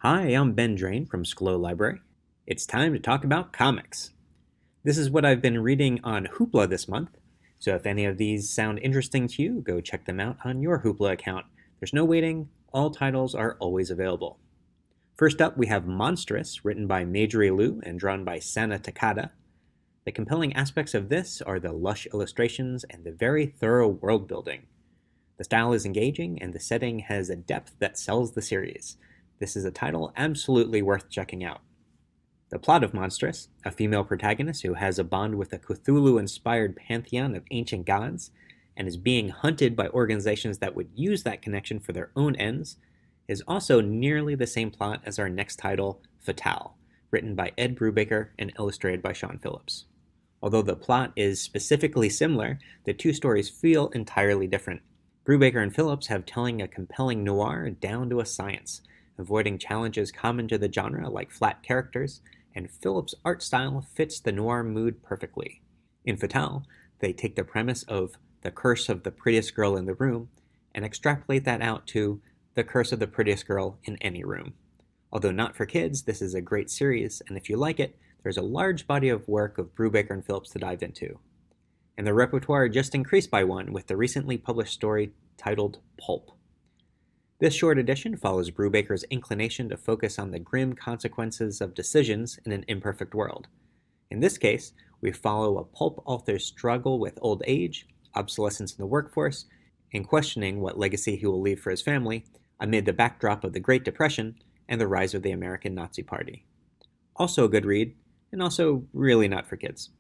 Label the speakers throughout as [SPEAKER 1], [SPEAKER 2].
[SPEAKER 1] Hi, I'm Ben Drain from Sklo Library. It's time to talk about comics. This is what I've been reading on Hoopla this month, so if any of these sound interesting to you, go check them out on your Hoopla account. There's no waiting, all titles are always available. First up, we have Monstrous, written by Majorie Liu and drawn by Sana Takada. The compelling aspects of this are the lush illustrations and the very thorough world building. The style is engaging, and the setting has a depth that sells the series. This is a title absolutely worth checking out. The plot of Monstrous, a female protagonist who has a bond with a Cthulhu-inspired pantheon of ancient gods and is being hunted by organizations that would use that connection for their own ends, is also nearly the same plot as our next title, Fatale, written by Ed Brubaker and illustrated by Sean Phillips. Although the plot is specifically similar, the two stories feel entirely different. Brubaker and Phillips have telling a compelling noir down to a science, avoiding challenges common to the genre like flat characters, and Phillips' art style fits the noir mood perfectly. In Fatale, they take the premise of the curse of the prettiest girl in the room and extrapolate that out to the curse of the prettiest girl in any room. Although not for kids, this is a great series, and if you like it, there's a large body of work of Brubaker and Phillips to dive into. And the repertoire just increased by one with the recently published story titled Pulp. This short edition follows Brubaker's inclination to focus on the grim consequences of decisions in an imperfect world. In this case, we follow a pulp author's struggle with old age, obsolescence in the workforce, and questioning what legacy he will leave for his family amid the backdrop of the Great Depression and the rise of the American Nazi Party. Also a good read, and also really not for kids.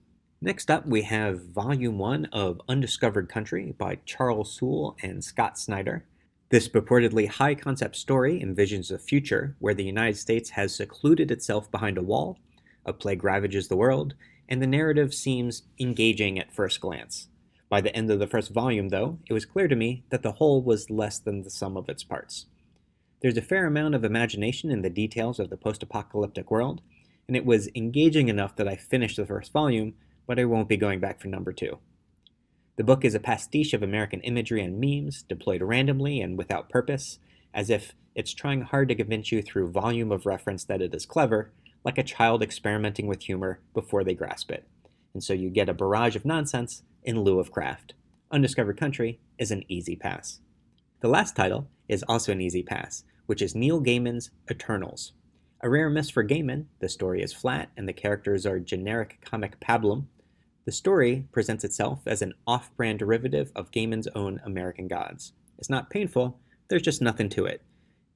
[SPEAKER 1] Next up, we have Volume 1 of Undiscovered Country by Charles Soule and Scott Snyder. This purportedly high-concept story envisions a future where the United States has secluded itself behind a wall, a plague ravages the world, and the narrative seems engaging at first glance. By the end of the first volume, though, it was clear to me that the whole was less than the sum of its parts. There's a fair amount of imagination in the details of the post-apocalyptic world, and it was engaging enough that I finished the first volume, but I won't be going back for number 2. The book is a pastiche of American imagery and memes, deployed randomly and without purpose, as if it's trying hard to convince you through volume of reference that it is clever, like a child experimenting with humor before they grasp it. And so you get a barrage of nonsense in lieu of craft. Undiscovered Country is an easy pass. The last title is also an easy pass, which is Neil Gaiman's Eternals. A rare miss for Gaiman, the story is flat and the characters are generic comic pablum. The story presents itself as an off-brand derivative of Gaiman's own American Gods. It's not painful, there's just nothing to it.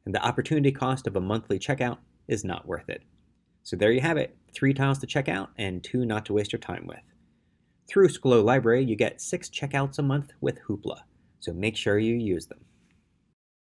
[SPEAKER 1] And the opportunity cost of a monthly checkout is not worth it. So there you have it, 3 titles to check out and 2 not to waste your time with. Through Sklo Library, you get 6 checkouts a month with Hoopla, so make sure you use them.